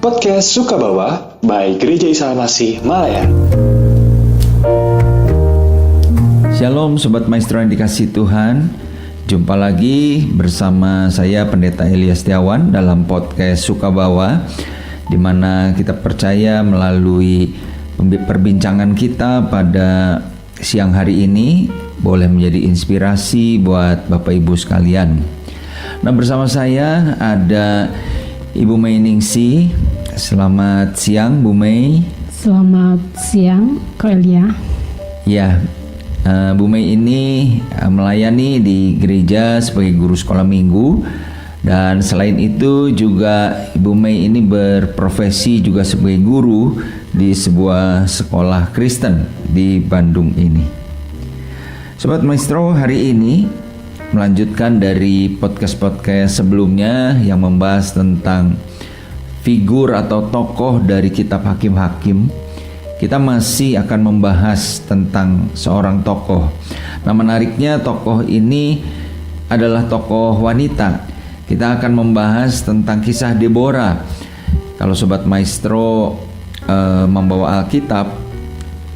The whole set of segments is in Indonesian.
Podcast Sukabawa by Gereja Isa Masih Malaya. Shalom Sobat Maestro yang dikasihi Tuhan. Jumpa lagi bersama saya Pendeta Elias Setiawan dalam podcast Sukabawa, di mana kita percaya melalui perbincangan kita pada siang hari ini boleh menjadi inspirasi buat Bapak Ibu sekalian. Nah, bersama saya ada Ibu Mei Ningsi. Selamat siang Bu Mei. Selamat siang Ko Elia. Ya, Bu Mei ini melayani di gereja sebagai guru sekolah minggu, dan selain itu juga Ibu Mei ini berprofesi juga sebagai guru di sebuah sekolah Kristen di Bandung ini. Sobat Maestro, hari ini melanjutkan dari podcast-podcast sebelumnya yang membahas tentang figur atau tokoh dari kitab Hakim-Hakim. Kita masih akan membahas tentang seorang tokoh. Nah, menariknya tokoh ini adalah tokoh wanita. Kita akan membahas tentang kisah Deborah. Kalau Sobat Maestro membawa Alkitab,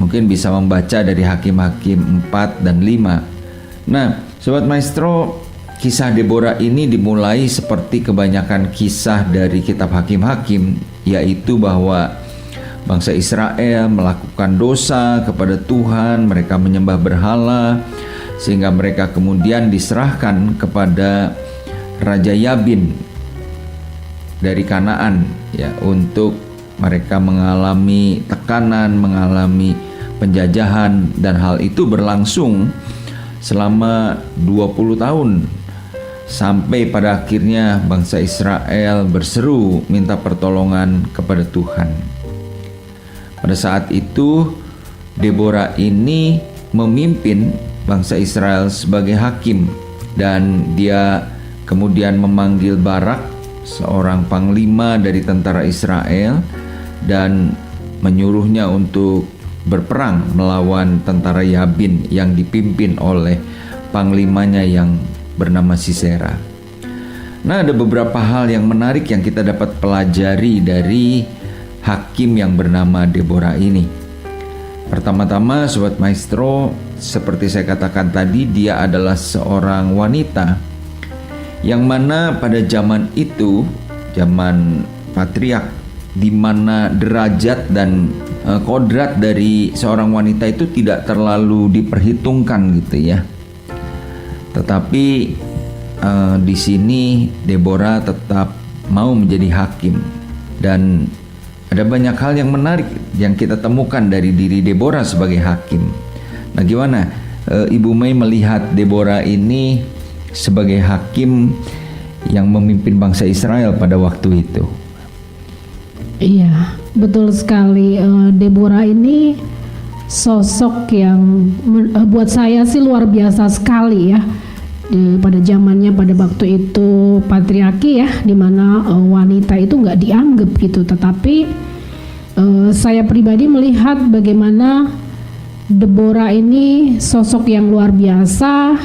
mungkin bisa membaca dari Hakim-Hakim 4 dan 5. Nah, Sobat Maestro, kisah Deborah ini dimulai seperti kebanyakan kisah dari kitab Hakim-Hakim, yaitu bahwa bangsa Israel melakukan dosa kepada Tuhan, mereka menyembah berhala, sehingga mereka kemudian diserahkan kepada Raja Yabin dari Kanaan, ya, untuk mereka mengalami tekanan, mengalami penjajahan, dan hal itu berlangsung selama 20 tahun. Sampai pada akhirnya bangsa Israel berseru minta pertolongan kepada Tuhan. Pada saat itu Deborah ini memimpin bangsa Israel sebagai hakim, dan dia kemudian memanggil Barak, seorang panglima dari tentara Israel, dan menyuruhnya untuk berperang melawan tentara Yabin yang dipimpin oleh panglimanya yang bernama Sisera. Nah, ada beberapa hal yang menarik yang kita dapat pelajari dari hakim yang bernama Deborah ini. Pertama-tama, Sobat Maestro, seperti saya katakan tadi, dia adalah seorang wanita yang mana pada zaman itu, zaman patriark, di mana derajat dan kodrat dari seorang wanita itu tidak terlalu diperhitungkan gitu ya. Tetapi di sini Deborah tetap mau menjadi hakim, dan ada banyak hal yang menarik yang kita temukan dari diri Deborah sebagai hakim. Nah, gimana Ibu Mei melihat Deborah ini sebagai hakim yang memimpin bangsa Israel pada waktu itu? Iya, betul sekali. Deborah ini sosok yang buat saya sih luar biasa sekali ya. Pada zamannya, pada waktu itu patriarki ya, dimana wanita itu nggak dianggap gitu. Tetapi saya pribadi melihat bagaimana Deborah ini sosok yang luar biasa.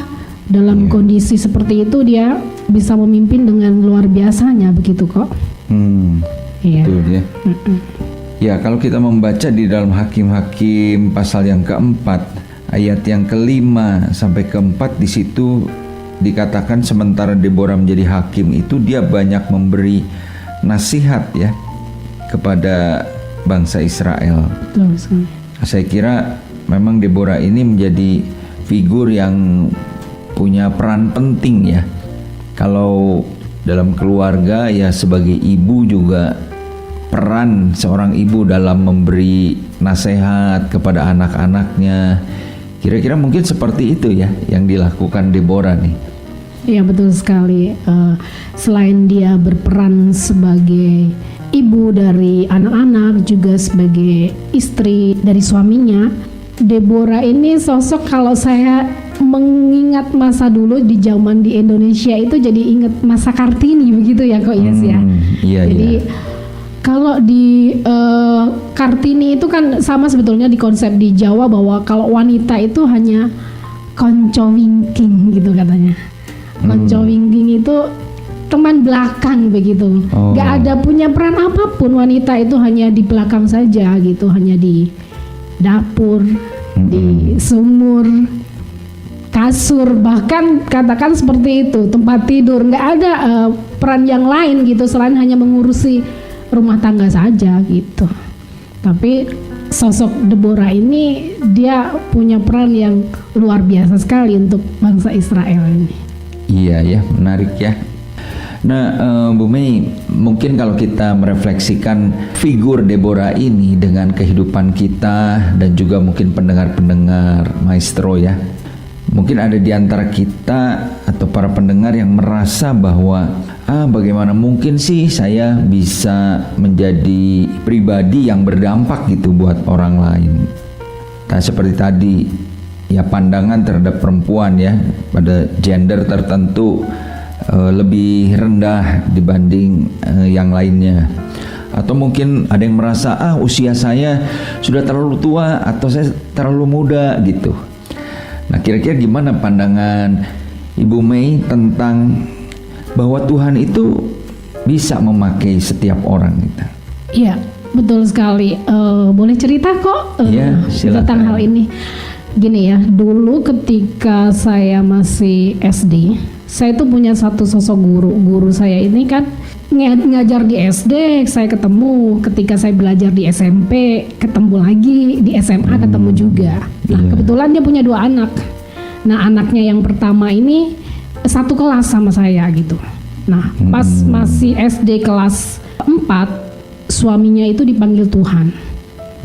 Dalam kondisi seperti itu dia bisa memimpin dengan luar biasanya, begitu kok. Iya. Betul ya. Ya, kalau kita membaca di dalam Hakim-Hakim pasal yang keempat, ayat yang kelima sampai keempat, di situ dikatakan sementara Deborah menjadi hakim itu dia banyak memberi nasihat ya kepada bangsa Israel. Betul sekali. Saya kira memang Deborah ini menjadi figur yang punya peran penting ya. Kalau dalam keluarga ya, sebagai ibu juga peran seorang ibu dalam memberi nasihat kepada anak-anaknya. Kira-kira mungkin seperti itu ya yang dilakukan Deborah nih. Iya, betul sekali. Selain dia berperan sebagai ibu dari anak-anak, juga sebagai istri dari suaminya, Deborah ini sosok, kalau saya mengingat masa dulu di zaman di Indonesia itu jadi ingat masa Kartini begitu ya kok Yes ya. Iya, jadi kalau di Kartini itu kan sama sebetulnya di konsep di Jawa, bahwa kalau wanita itu hanya konco wingking gitu katanya. Konco wingking itu teman belakang begitu. Oh. Gak ada punya peran apapun, wanita itu hanya di belakang saja gitu, hanya di dapur, di sumur, kasur, bahkan katakan seperti itu, tempat tidur. Nggak ada peran yang lain gitu selain hanya mengurusi rumah tangga saja gitu. Tapi sosok Deborah ini dia punya peran yang luar biasa sekali untuk bangsa Israel ini. Iya ya, menarik ya. Nah, Bu Mei, mungkin kalau kita merefleksikan figur Deborah ini dengan kehidupan kita dan juga mungkin pendengar-pendengar Maestro ya, mungkin ada di antara kita atau para pendengar yang merasa bahwa bagaimana mungkin sih saya bisa menjadi pribadi yang berdampak gitu buat orang lain. Nah, seperti tadi ya, pandangan terhadap perempuan ya pada gender tertentu lebih rendah dibanding yang lainnya. Atau mungkin ada yang merasa usia saya sudah terlalu tua atau saya terlalu muda gitu. Nah, kira-kira gimana pandangan Ibu Mei tentang bahwa Tuhan itu bisa memakai setiap orang gitu? Iya, betul sekali. Boleh cerita kok Iya, silakan. tentang hal ini. Gini ya, dulu ketika saya masih SD, saya tuh punya satu sosok guru. Guru saya ini kan ngajar di SD, saya ketemu. Ketika saya belajar di SMP, ketemu lagi. Di SMA ketemu juga. Nah, Iya. kebetulan dia punya 2 anak. Nah, anaknya yang pertama ini satu kelas sama saya gitu. Nah, pas masih SD kelas 4, suaminya itu dipanggil Tuhan.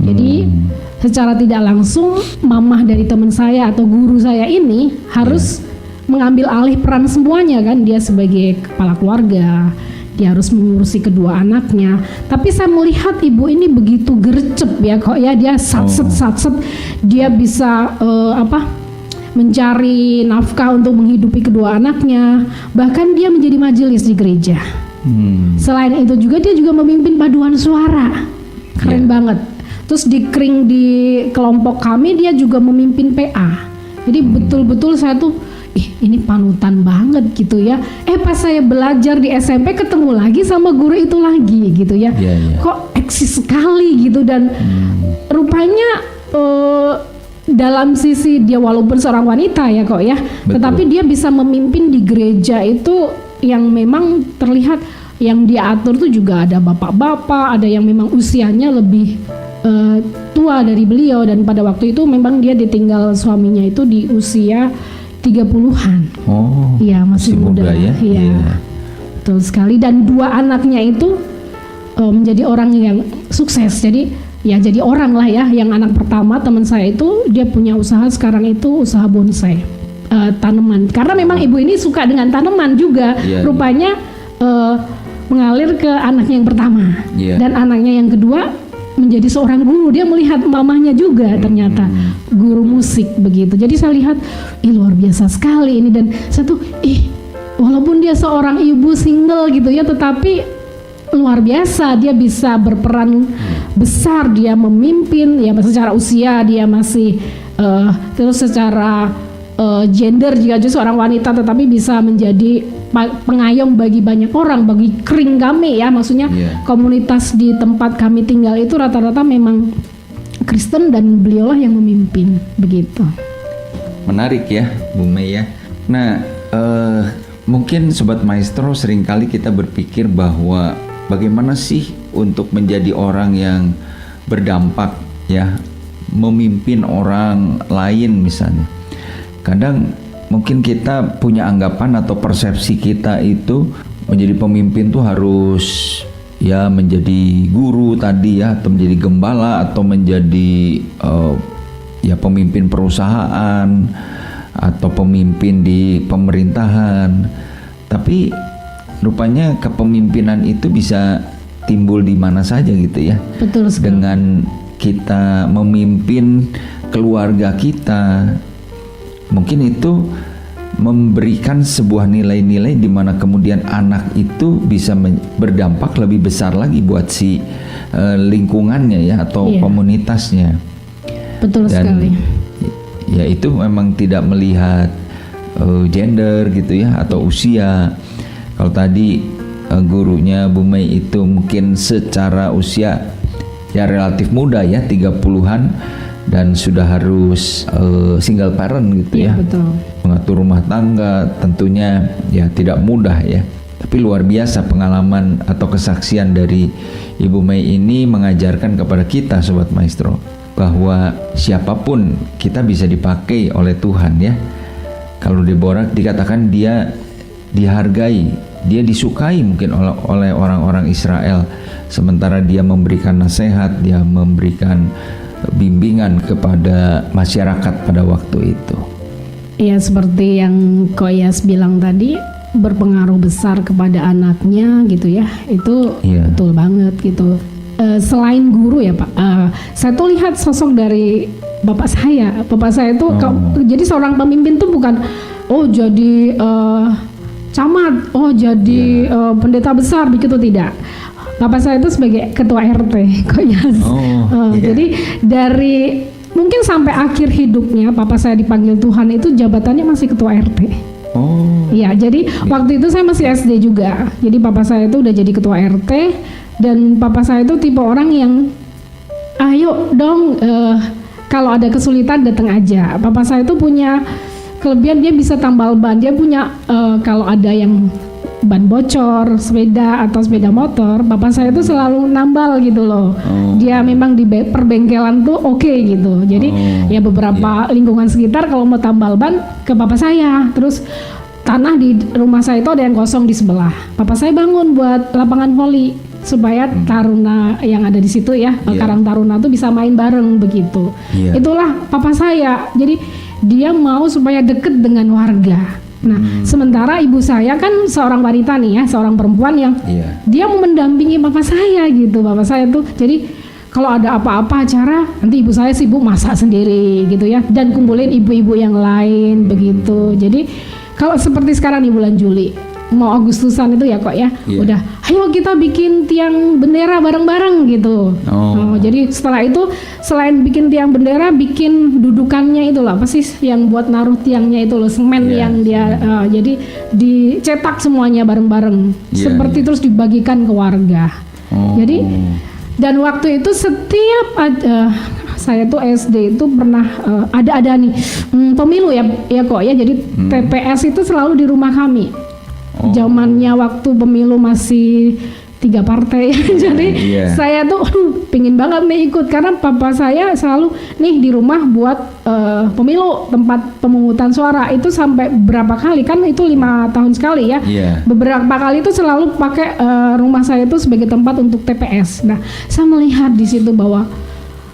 Jadi secara tidak langsung mamah dari teman saya atau guru saya ini harus mengambil alih peran semuanya kan. Dia sebagai kepala keluarga, dia harus mengurusi kedua anaknya. Tapi saya melihat ibu ini begitu gercep ya kok ya, dia satset, dia bisa mencari nafkah untuk menghidupi kedua anaknya. Bahkan dia menjadi majelis di gereja. Selain itu juga dia juga memimpin paduan suara. Keren banget. Terus di kring di kelompok kami dia juga memimpin PA. Jadi betul-betul saya tuh ini panutan banget gitu ya. Pas saya belajar di SMP ketemu lagi sama guru itu lagi gitu ya. Kok eksis sekali gitu. Dan rupanya dalam sisi dia walaupun seorang wanita ya kok ya, tetapi dia bisa memimpin di gereja itu yang memang terlihat yang dia atur tuh juga ada bapak-bapak, ada yang memang usianya lebih tua dari beliau. Dan pada waktu itu memang dia ditinggal suaminya itu di usia 30-an. Iya, masih muda ya. Iya. Betul sekali. Dan 2 anaknya itu menjadi orang yang sukses. Jadi ya jadi orang lah ya. Yang anak pertama teman saya itu dia punya usaha sekarang itu usaha bonsai, tanaman. Karena memang ibu ini suka dengan tanaman juga. Rupanya mengalir ke anaknya yang pertama. Dan anaknya yang kedua menjadi seorang guru. Dia melihat mamahnya juga ternyata guru musik begitu. Jadi saya lihat luar biasa sekali ini. Dan saya tuh walaupun dia seorang ibu single gitu ya, tetapi luar biasa dia bisa berperan besar. Dia memimpin ya, secara usia dia masih terus secara gender juga seorang wanita, tetapi bisa menjadi pengayom bagi banyak orang, bagi kring kami ya, maksudnya komunitas di tempat kami tinggal itu rata-rata memang Kristen dan beliaulah yang memimpin begitu. Menarik ya Bu Mei ya. Nah, mungkin Sobat Maestro seringkali kita berpikir bahwa bagaimana sih untuk menjadi orang yang berdampak ya, memimpin orang lain misalnya. Kadang mungkin kita punya anggapan atau persepsi kita itu menjadi pemimpin tuh harus ya menjadi guru tadi ya, atau menjadi gembala, atau menjadi ya pemimpin perusahaan atau pemimpin di pemerintahan. Tapi rupanya kepemimpinan itu bisa timbul di mana saja gitu ya. Betul sekali. Dengan kita memimpin keluarga kita, mungkin itu memberikan sebuah nilai-nilai di mana kemudian anak itu bisa berdampak lebih besar lagi buat si lingkungannya ya, atau komunitasnya. Betul sekali. Ya itu memang tidak melihat gender gitu ya, atau usia. Kalau tadi gurunya Bu Mei itu mungkin secara usia ya relatif muda ya, 30-an, dan sudah harus single parent gitu ya. Betul. Mengatur rumah tangga tentunya ya tidak mudah ya. Tapi luar biasa pengalaman atau kesaksian dari Ibu Mei ini mengajarkan kepada kita Sobat Maestro bahwa siapapun kita bisa dipakai oleh Tuhan ya. Kalau Deborah dikatakan dia dihargai, dia disukai mungkin oleh orang-orang Israel, sementara dia memberikan nasihat, dia memberikan bimbingan kepada masyarakat pada waktu itu. Ya, seperti yang Koyas bilang tadi, berpengaruh besar kepada anaknya gitu ya. Itu betul banget gitu. Selain guru ya Pak, saya tuh lihat sosok dari bapak saya. Bapak saya itu jadi seorang pemimpin tuh bukan jadi camat, jadi pendeta besar begitu, tidak. Bapak saya itu sebagai ketua RT, Koyas. Jadi dari mungkin sampai akhir hidupnya Bapak saya dipanggil Tuhan itu jabatannya masih ketua RT. Ya, jadi waktu itu saya masih SD juga. Jadi Bapak saya itu udah jadi ketua RT, dan Bapak saya itu tipe orang yang ayo dong, kalau ada kesulitan datang aja. Bapak saya itu punya kelebihan, dia bisa tambal ban. Dia punya kalau ada yang ban bocor sepeda atau sepeda motor, bapak saya itu selalu nambal gitu loh. Dia memang di perbengkelan tuh oke gitu. Jadi ya beberapa lingkungan sekitar kalau mau tambal ban ke bapak saya. Terus tanah di rumah saya itu ada yang kosong di sebelah. Bapak saya bangun buat lapangan voli supaya taruna yang ada di situ ya, Karang Taruna tuh bisa main bareng begitu. Itulah papa saya. Jadi dia mau supaya deket dengan warga. Nah, sementara ibu saya kan seorang wanita nih ya, seorang perempuan yang dia mau mendampingi bapak saya gitu. Bapak saya tuh jadi kalau ada apa-apa acara, nanti ibu saya sibuk masak sendiri gitu ya, dan kumpulin ibu-ibu yang lain begitu. Jadi kalau seperti sekarang di bulan Juli, mau Agustusan itu ya kok ya, udah ayo kita bikin tiang bendera bareng-bareng gitu. Jadi setelah itu selain bikin tiang bendera, bikin dudukannya itu lah, apa sih yang buat naruh tiangnya itu loh, semen yang dia jadi dicetak semuanya bareng-bareng seperti terus dibagikan ke warga. Jadi dan waktu itu setiap saya tuh SD itu pernah ada nih pemilu ya kok ya, jadi TPS itu selalu di rumah kami. Zamannya waktu pemilu masih 3 partai jadi saya tuh pingin banget nih ikut, karena papa saya selalu nih di rumah buat pemilu, tempat pemungutan suara itu sampai berapa kali kan, itu 5 tahun sekali ya. Beberapa kali itu selalu pakai rumah saya itu sebagai tempat untuk TPS. Nah, saya melihat di situ bahwa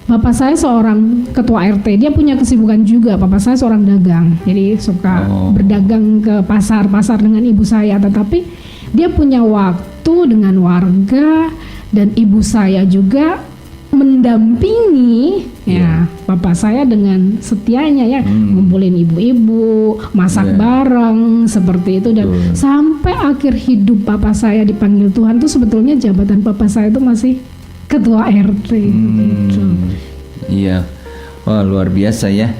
bapak saya seorang ketua RT, dia punya kesibukan juga. Bapak saya seorang dagang, jadi suka berdagang ke pasar-pasar dengan ibu saya. Tetapi dia punya waktu dengan warga, dan ibu saya juga mendampingi ya bapak saya dengan setianya ya, ngumpulin ibu-ibu, masak bareng seperti itu. Dan sampai akhir hidup bapak saya dipanggil Tuhan tuh sebetulnya jabatan bapak saya itu masih ketua RT gitu. Iya, wah luar biasa ya.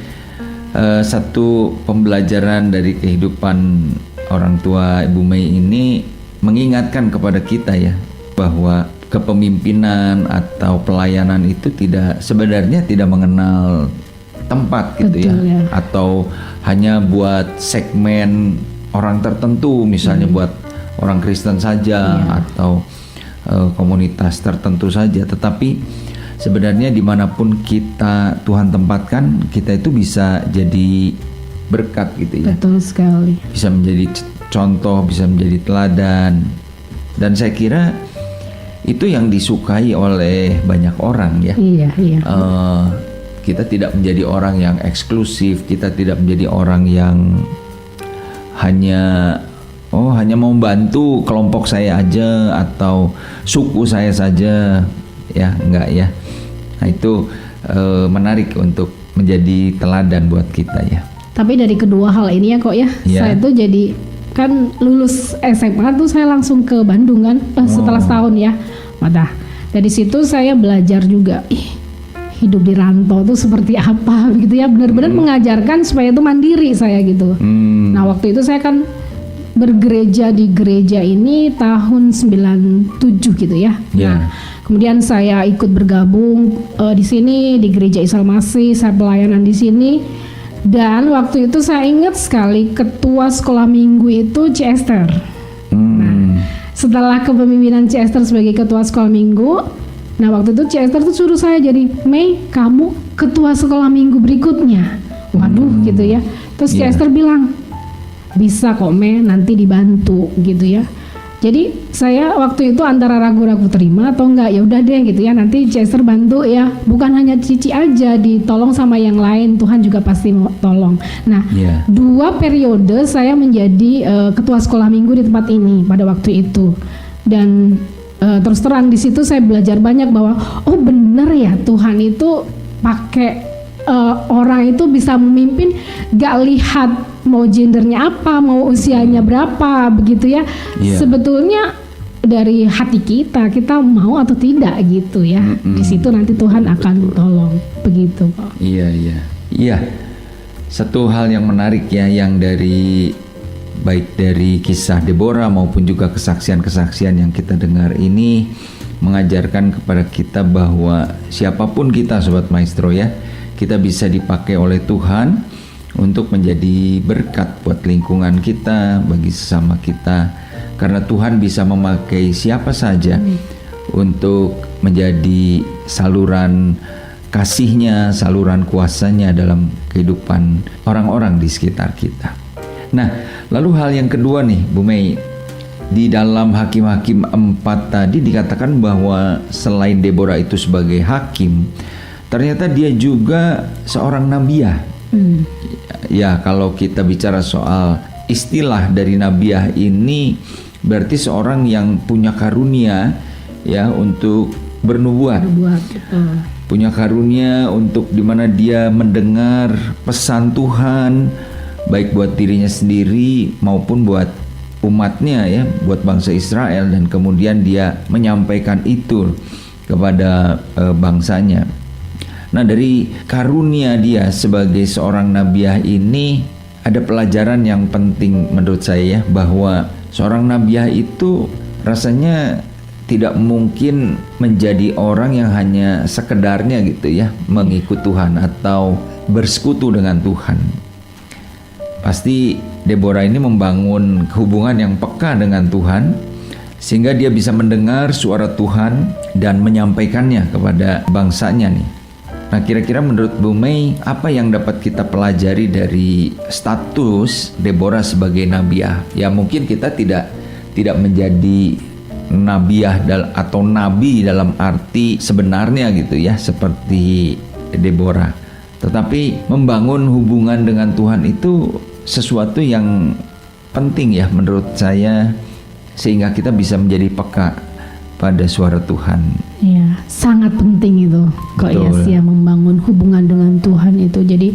Satu pembelajaran dari kehidupan orang tua Ibu Mei ini mengingatkan kepada kita ya, bahwa kepemimpinan atau pelayanan itu sebenarnya tidak mengenal tempat gitu. Betul, ya. Atau hanya buat segmen orang tertentu, misalnya buat orang Kristen saja atau komunitas tertentu saja. Tetapi sebenarnya dimanapun Tuhan tempatkan, kita itu bisa jadi berkat gitu ya. Betul sekali. Bisa menjadi contoh, bisa menjadi teladan. Dan saya kira itu yang disukai oleh banyak orang ya. Iya. Kita tidak menjadi orang yang eksklusif, kita tidak menjadi orang yang hanya mau membantu kelompok saya aja atau suku saya saja, ya enggak ya. Nah itu menarik untuk menjadi teladan buat kita ya. Tapi dari kedua hal ini ya kok ya, saya tuh jadi kan lulus SMA tuh saya langsung ke Bandung kan, setelah setahun ya. Nah dari situ saya belajar juga, hidup di rantau tuh seperti apa gitu ya, benar-benar mengajarkan supaya itu mandiri saya gitu. Nah waktu itu saya kan bergereja di gereja ini tahun 97 gitu ya. Ya. Nah, kemudian saya ikut bergabung di sini di Gereja Isa Masih, saya pelayanan di sini. Dan waktu itu saya ingat sekali ketua sekolah minggu itu C. Esther. Setelah kepemimpinan C. Esther sebagai ketua sekolah minggu, nah waktu itu C. Esther tuh suruh saya jadi, Mei, kamu ketua sekolah minggu berikutnya. Waduh gitu ya. Terus C. Esther bilang, bisa kok Mei, nanti dibantu gitu ya. Jadi saya waktu itu antara ragu-ragu terima atau enggak, ya udah deh gitu ya, nanti C. Esther bantu ya. Bukan hanya Cici aja, ditolong sama yang lain, Tuhan juga pasti mau tolong. Nah, 2 periode saya menjadi ketua sekolah minggu di tempat ini pada waktu itu. Dan terus terang di situ saya belajar banyak bahwa oh benar ya, Tuhan itu pakai orang itu bisa memimpin, gak lihat mau gendernya apa, mau usianya berapa, begitu ya. Sebetulnya dari hati kita mau atau tidak gitu ya. Di situ nanti Tuhan akan tolong, begitu kok. Iya. Satu hal yang menarik ya, yang baik dari kisah Deborah maupun juga kesaksian-kesaksian yang kita dengar ini mengajarkan kepada kita bahwa siapapun kita, Sobat Maestro ya, kita bisa dipakai oleh Tuhan untuk menjadi berkat buat lingkungan kita, bagi sesama kita. Karena Tuhan bisa memakai siapa saja untuk menjadi saluran kasih-Nya, saluran kuasa-Nya dalam kehidupan orang-orang di sekitar kita. Nah, lalu hal yang kedua nih, Bu Mei, di dalam Hakim-Hakim 4 tadi dikatakan bahwa selain Deborah itu sebagai hakim, ternyata dia juga seorang nabiah. Ya, kalau kita bicara soal istilah dari nabiah ini, berarti seorang yang punya karunia ya untuk bernubuat. Punya karunia untuk dimana dia mendengar pesan Tuhan, baik buat dirinya sendiri maupun buat umatnya ya, buat bangsa Israel, dan kemudian dia menyampaikan itu kepada bangsanya. Nah, dari karunia dia sebagai seorang nabiah ini ada pelajaran yang penting menurut saya ya, bahwa seorang nabiah itu rasanya tidak mungkin menjadi orang yang hanya sekedarnya gitu ya, mengikut Tuhan atau bersekutu dengan Tuhan. Pasti Deborah ini membangun hubungan yang peka dengan Tuhan, sehingga dia bisa mendengar suara Tuhan dan menyampaikannya kepada bangsanya nih. Nah, kira-kira menurut Bu Mei, apa yang dapat kita pelajari dari status Deborah sebagai nabiah? Ya mungkin kita tidak menjadi nabiah atau nabi dalam arti sebenarnya gitu ya, seperti Deborah. Tetapi membangun hubungan dengan Tuhan itu sesuatu yang penting ya menurut saya, sehingga kita bisa menjadi peka pada suara Tuhan. Iya, sangat penting itu kok ya, membangun hubungan dengan Tuhan itu. Jadi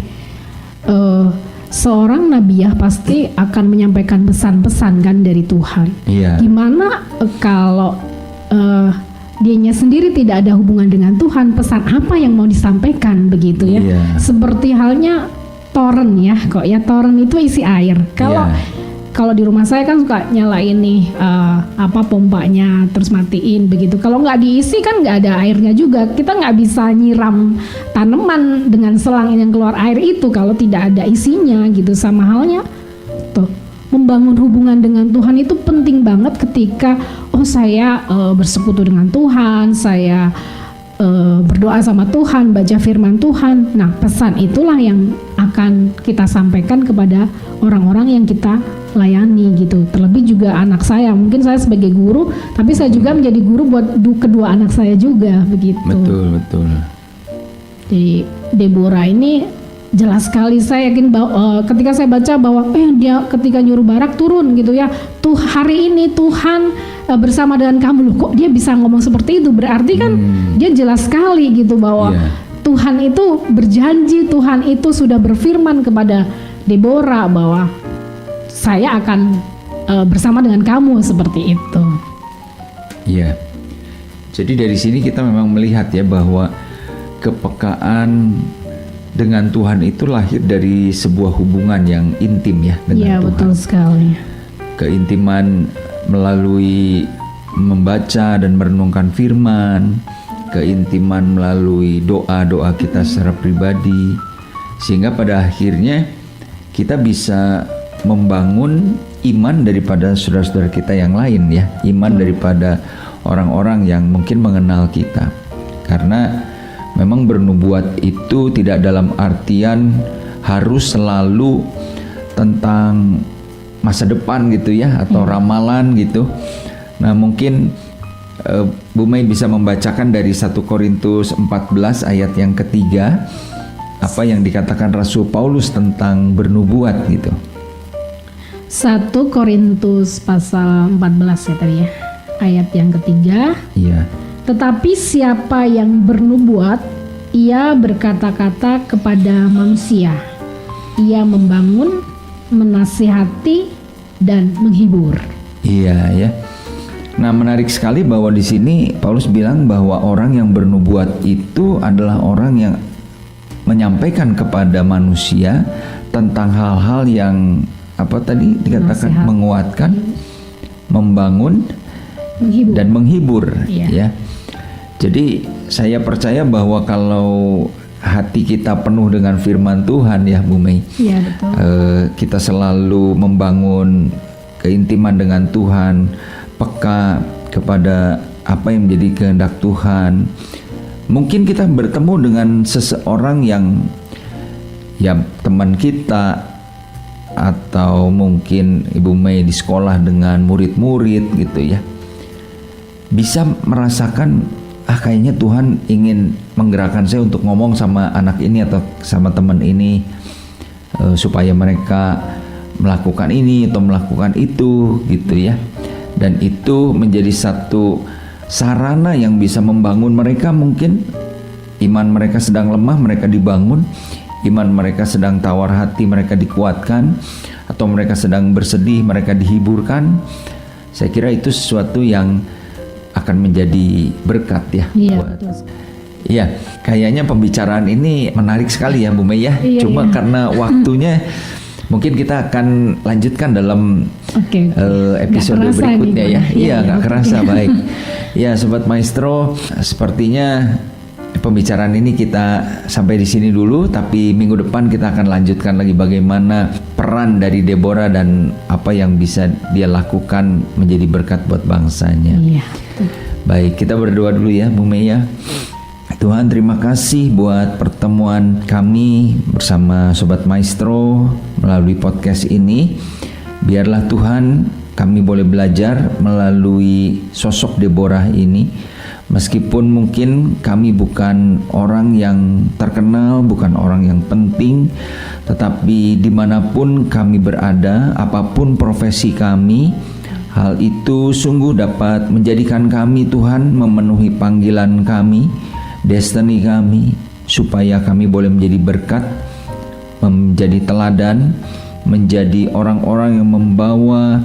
seorang nabiah pasti akan menyampaikan pesan-pesan kan dari Tuhan. Gimana kalau dianya sendiri tidak ada hubungan dengan Tuhan, pesan apa yang mau disampaikan begitu ya? Seperti halnya toren ya, kok ya, toren itu isi air. Kalau di rumah saya kan suka nyalain nih pompanya terus matiin begitu. Kalau nggak diisi kan nggak ada airnya juga. Kita nggak bisa nyiram tanaman dengan selang yang keluar air itu kalau tidak ada isinya gitu. Sama halnya tuh, membangun hubungan dengan Tuhan itu penting banget ketika saya bersekutu dengan Tuhan, saya berdoa sama Tuhan, baca firman Tuhan. Nah, pesan itulah yang akan kita sampaikan kepada orang-orang yang kita layani gitu. Terlebih juga anak saya, mungkin saya sebagai guru, tapi saya juga menjadi guru buat kedua anak saya juga begitu. Betul. Jadi Deborah ini jelas sekali, saya yakin bahwa ketika saya baca bahwa dia ketika nyuruh Barak turun gitu ya, tuh hari ini Tuhan bersama dengan kamu, loh kok dia bisa ngomong seperti itu, berarti kan dia jelas sekali gitu bahwa Tuhan itu berjanji, Tuhan itu sudah berfirman kepada Deborah bahwa saya akan bersama dengan kamu, seperti itu. Iya. Jadi dari sini kita memang melihat ya bahwa kepekaan dengan Tuhan itu lahir dari sebuah hubungan yang intim ya dengan Tuhan. Iya, betul sekali. keintiman melalui membaca dan merenungkan firman, keintiman melalui doa-doa kita secara pribadi, sehingga pada akhirnya kita bisa membangun iman daripada saudara-saudara kita yang lain ya, iman daripada orang-orang yang mungkin mengenal kita. Karena memang bernubuat itu tidak dalam artian harus selalu tentang masa depan gitu ya, atau ramalan gitu. Nah mungkin Bu Mei bisa membacakan dari 1 Korintus 14 ayat yang ketiga, apa yang dikatakan Rasul Paulus tentang bernubuat gitu. 1 Korintus pasal 14 ya tadi ya, ayat yang ketiga. Iya. Tetapi siapa yang bernubuat, ia berkata-kata kepada manusia. Ia membangun, menasihati, dan menghibur. Iya ya. Nah menarik sekali bahwa di sini Paulus bilang bahwa orang yang bernubuat itu adalah orang yang menyampaikan kepada manusia tentang hal-hal yang apa tadi dikatakan Nasihat. menguatkan, membangun, Menghibur. dan menghibur Iya. ya. Jadi saya percaya bahwa kalau hati kita penuh dengan firman Tuhan ya Bu Mei, Iya betul. kita selalu membangun keintiman dengan Tuhan, peka kepada apa yang menjadi kehendak Tuhan. Mungkin kita bertemu dengan seseorang yang ya teman kita, atau mungkin Ibu Mei di sekolah dengan murid-murid gitu ya, bisa merasakan kayaknya Tuhan ingin menggerakkan saya untuk ngomong sama anak ini atau sama teman ini, supaya mereka melakukan ini atau melakukan itu gitu ya. Dan itu menjadi satu sarana yang bisa membangun mereka. Mungkin iman mereka sedang lemah, mereka dibangun. Iman mereka sedang tawar hati, mereka dikuatkan. Atau mereka sedang bersedih, mereka dihiburkan. Saya kira itu sesuatu yang akan menjadi berkat ya. Iya buat- betul. Iya, kayaknya pembicaraan ini menarik sekali ya Bu Mei ya. Iya, Cuma iya. karena waktunya mungkin kita akan lanjutkan dalam Oke. episode Nggak kerasa berikutnya nih, ya. Pak. Iya, nggak oke. kerasa baik. Ya, Sobat Maestro, sepertinya pembicaraan ini kita sampai di sini dulu. Tapi minggu depan kita akan lanjutkan lagi bagaimana peran dari Deborah dan apa yang bisa dia lakukan menjadi berkat buat bangsanya. Iya. betul. Baik, kita berdoa dulu ya Bu Mei ya. Tuhan, terima kasih buat pertemuan kami bersama Sobat Maestro melalui podcast ini. Biarlah Tuhan kami boleh belajar melalui sosok Deborah ini. Meskipun mungkin kami bukan orang yang terkenal, bukan orang yang penting, tetapi dimanapun kami berada, apapun profesi kami, hal itu sungguh dapat menjadikan kami Tuhan memenuhi panggilan kami, destiny kami, supaya kami boleh menjadi berkat, menjadi teladan, menjadi orang-orang yang membawa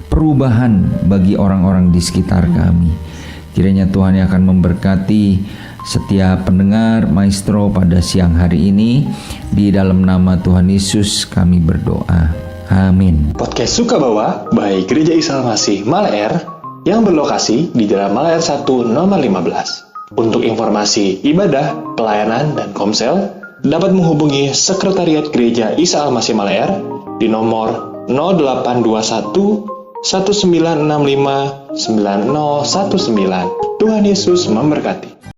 perubahan bagi orang-orang di sekitar kami. Kiranya Tuhan yang akan memberkati setiap pendengar Maestro pada siang hari ini. Di dalam nama Tuhan Yesus kami berdoa. Amin. Podcast Sukabawa by Gereja Isa Masih Malaer yang berlokasi di Jalan Malaer 1 nomor 15. Untuk informasi ibadah, pelayanan, dan komsel, dapat menghubungi Sekretariat Gereja Isa Masih Malaer di nomor 0821 1965 9019. Tuhan Yesus memberkati.